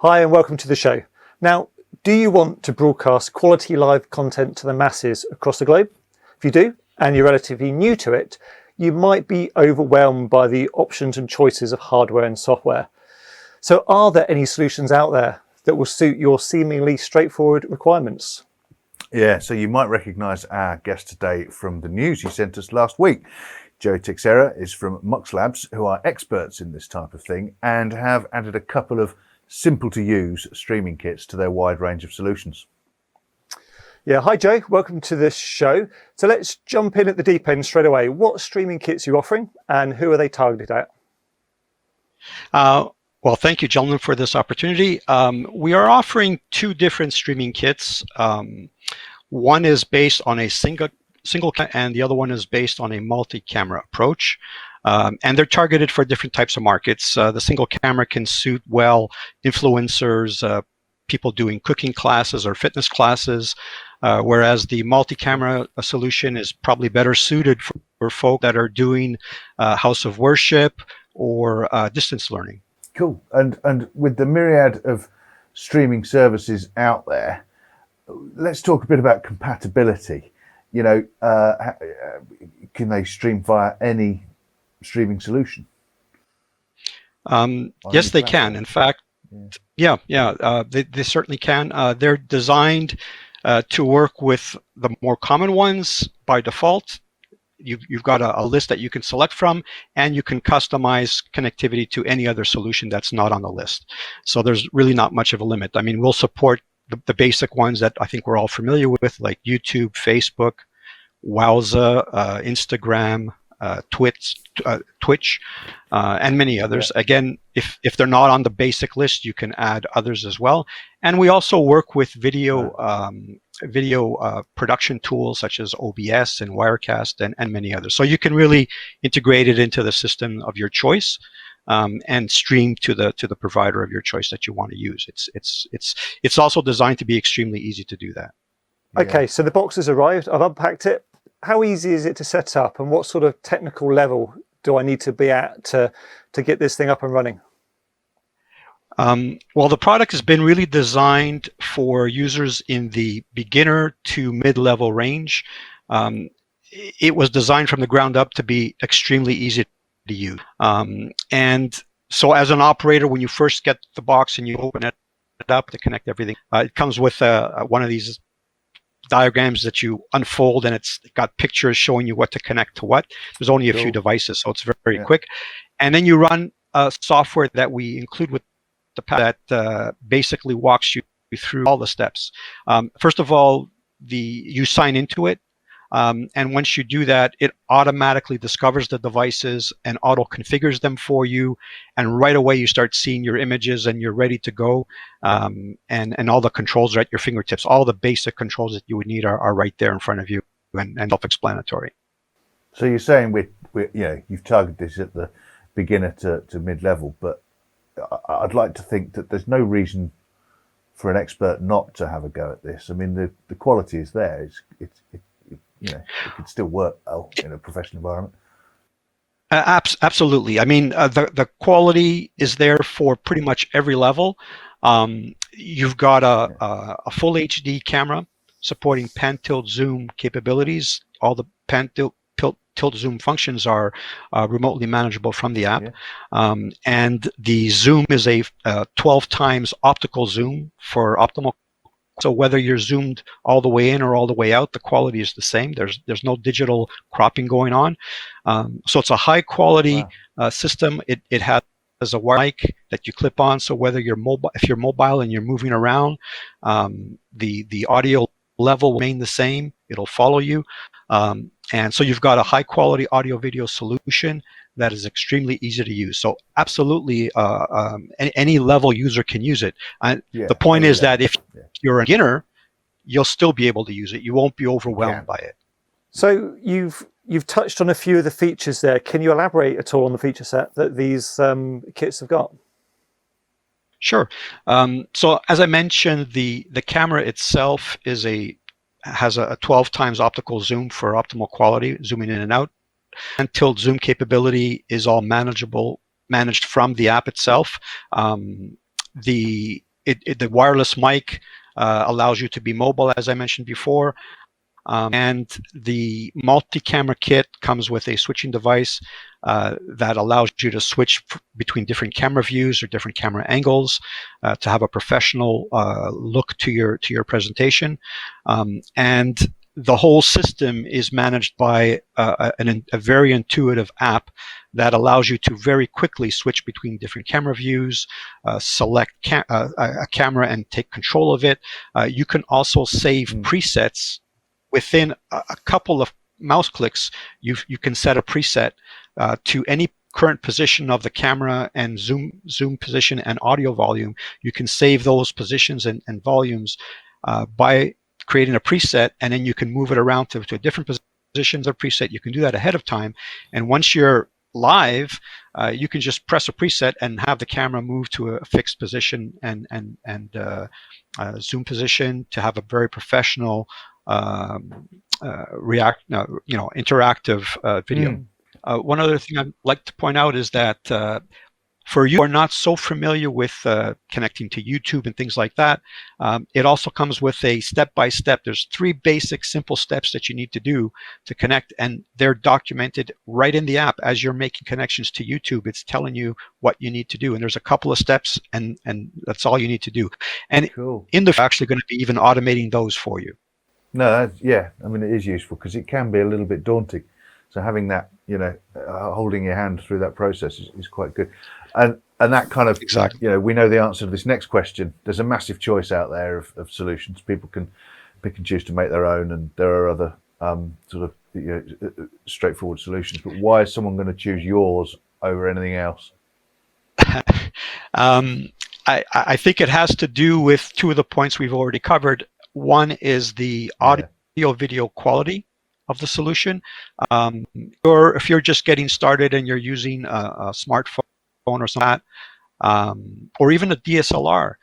Hi and welcome to the show. Now, do you want to broadcast quality live content to the masses across the globe? If you do, and you're relatively new to it, you might be overwhelmed by the options and choices of hardware and software. So are there any solutions out there that will suit your seemingly straightforward requirements? Yeah, so you might recognise our guest today from the news he sent us last week. Joe Teixeira is from MuxLab, who are experts in this type of thing and have added a couple of simple to use streaming kits to their wide range of solutions. Yeah, hi Joe, welcome to this show. So let's jump in at the deep end straight away. What streaming kits are you offering and who are they targeted at? Well, thank you, gentlemen, for this opportunity. We are offering two different streaming kits. One is based on a single and the other one is based on a multi-camera approach. And they're targeted for different types of markets. The single camera can suit well influencers, people doing cooking classes or fitness classes, whereas the multi-camera solution is probably better suited for folk that are doing house of worship or distance learning. Cool. And with the myriad of streaming services out there, let's talk a bit about compatibility. You know, can they stream via any streaming solution? Yes, they can. In fact, they certainly can. They're designed to work with the more common ones by default. You've got a list that you can select from, and you can customize connectivity to any other solution that's not on the list. So there's really not much of a limit. I mean, we'll support the basic ones that I think we're all familiar with, like YouTube, Facebook, Wowza, Instagram, Twitch, and many others. Again, if they're not on the basic list, you can add others as well. And we also work with video production tools such as OBS and Wirecast and many others. So you can really integrate it into the system of your choice and stream to the provider of your choice that you want to use. It's also designed to be extremely easy to do that. Okay, so the box has arrived. I've unpacked it. How easy is it to set up, and what sort of technical level do I need to be at to get this thing up and running? Well, the product has been really designed for users in the beginner to mid-level range. It was designed from the ground up to be extremely easy to use. And so as an operator, when you first get the box and you open it up to connect everything, it comes with one of these diagrams that you unfold, and it's got pictures showing you what to connect to what. There's only a few devices, so it's very quick. And then you run software that we include with the pack that basically walks you through all the steps. First of all, you sign into it, and once you do that, it automatically discovers the devices and auto configures them for you, and right away you start seeing your images and you're ready to go, and all the controls are at your fingertips. All the basic controls that you would need are right there in front of you and self-explanatory. So you're saying you've targeted this at the beginner to mid-level, but I'd like to think that there's no reason for an expert not to have a go at this. I mean, the quality is there. It could still work well in a professional environment. Absolutely. I mean, the quality is there for pretty much every level. You've got a full HD camera supporting pan, tilt, zoom capabilities. All the pan, tilt, zoom functions are remotely manageable from the app. And the zoom is a 12 times optical zoom for optimal. So whether you're zoomed all the way in or all the way out, the quality is the same. There's no digital cropping going on. So it's a high quality system. It has a wire mic that you clip on. So whether you're mobile, if you're mobile and you're moving around, the audio level will remain the same. It'll follow you. And so you've got a high quality audio video solution that is extremely easy to use. So absolutely, any level user can use it. The point is that if you're a beginner, you'll still be able to use it. You won't be overwhelmed by it. So you've touched on a few of the features there. Can you elaborate at all on the feature set that these kits have got? Sure. So as I mentioned, the camera itself has a 12 times optical zoom for optimal quality, zooming in and out. And tilt zoom capability is all managed from the app itself. The the wireless mic allows you to be mobile, as I mentioned before. And the multi-camera kit comes with a switching device that allows you to switch between different camera views or different camera angles to have a professional look to your presentation. And the whole system is managed by a very intuitive app that allows you to very quickly switch between different camera views, select a camera and take control of it. You can also save presets. Within a couple of mouse clicks, you can set a preset to any current position of the camera and zoom position and audio volume. You can save those positions and volumes by creating a preset, and then you can move it around to different positions of preset. You can do that ahead of time, and once you're live, you can just press a preset and have the camera move to a fixed position and zoom position to have a very professional interactive video. One other thing I'd like to point out is that for you who are not so familiar with connecting to YouTube and things like that, it also comes with a step-by-step. There's 3 basic simple steps that you need to do to connect, and they're documented right in the app. As you're making connections to YouTube, it's telling you what you need to do, and there's a couple of steps, and that's all you need to do. And cool. in the actually going to be even automating those for you. No, yeah, I mean, it is useful because it can be a little bit daunting. So having that, holding your hand through that process is quite good. And that kind of, exactly. We know the answer to this next question. There's a massive choice out there of solutions. People can pick and choose to make their own, and there are other straightforward solutions. But why is someone going to choose yours over anything else? I think it has to do with 2 of the points we've already covered. One is the audio video quality of the solution. Or if you're just getting started and you're using a smartphone or something like that, or even a DSLR,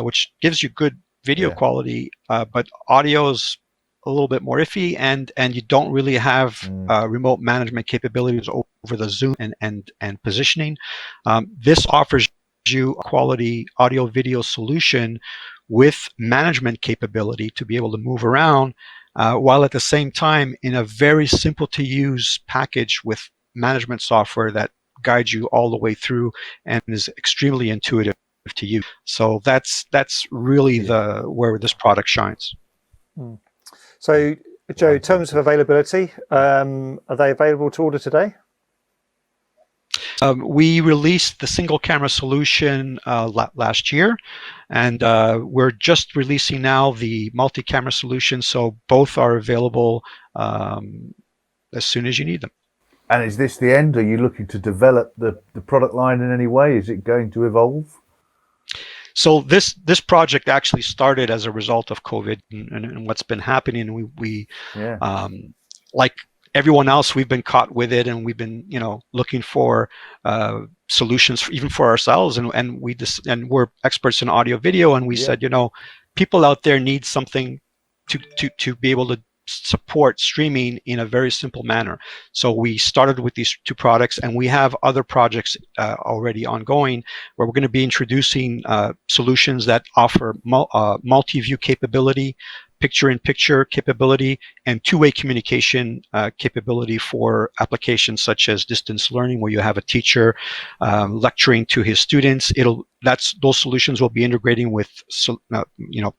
which gives you good video quality, but audio is a little bit more iffy, and you don't really have remote management capabilities over the zoom and positioning. This offers you a quality audio video solution with management capability to be able to move around, while at the same time in a very simple to use package with management software that guides you all the way through and is extremely intuitive to use. So that's really where this product shines. So, Joe, in terms of availability, are they available to order today? We released the single camera solution last year, and we're just releasing now the multi-camera solution, so both are available as soon as you need them. And is this the end? Are you looking to develop the product line in any way? Is it going to evolve? So this project actually started as a result of COVID and what's been happening. We like everyone else, we've been caught with it, and we've been looking for solutions even for ourselves, and we're experts in audio video, and we said people out there need something to be able to support streaming in a very simple manner. So we started with these 2 products, and we have other projects already ongoing where we're going to be introducing solutions that offer multi-view capability, picture-in-picture capability, and 2-way communication capability for applications such as distance learning, where you have a teacher lecturing to his students. Those solutions will be integrating with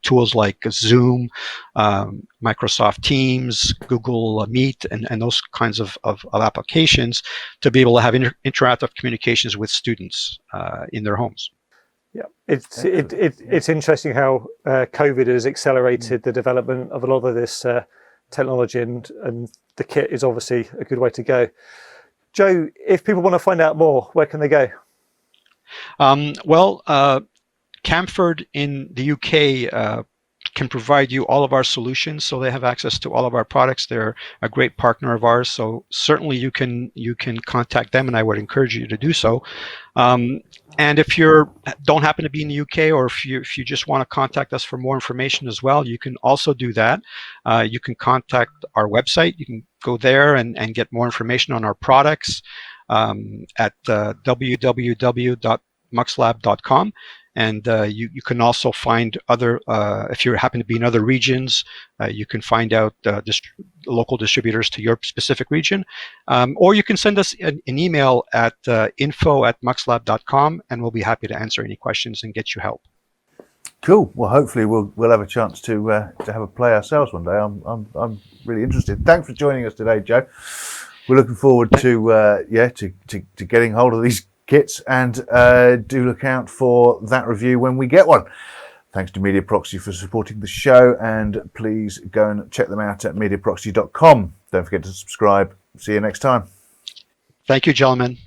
tools like Zoom, Microsoft Teams, Google Meet, and those kinds of applications to be able to have interactive communications with students in their homes. Yeah, it's interesting how COVID has accelerated the development of a lot of this technology, and the kit is obviously a good way to go. Joe, if people want to find out more, where can they go? Camford in the UK can provide you all of our solutions, so they have access to all of our products. They're a great partner of ours, so certainly you can contact them, and I would encourage you to do so. And if you don't happen to be in the UK, or if you just want to contact us for more information as well, you can also do that. You can contact our website. You can go there and get more information on our products at www.muxlab.com. And you can also find other, if you happen to be in other regions, you can find out local distributors to your specific region. Or you can send us an email at info@muxlab.com, and we'll be happy to answer any questions and get you help. Cool. Well, hopefully we'll have a chance to have a play ourselves one day. I'm really interested. Thanks for joining us today, Joe. We're looking forward to to getting hold of these kits, and do look out for that review when we get one. Thanks to Mediaproxy for supporting the show, and please go and check them out at mediaproxy.com. Don't forget to subscribe. See you next time. Thank you, gentlemen.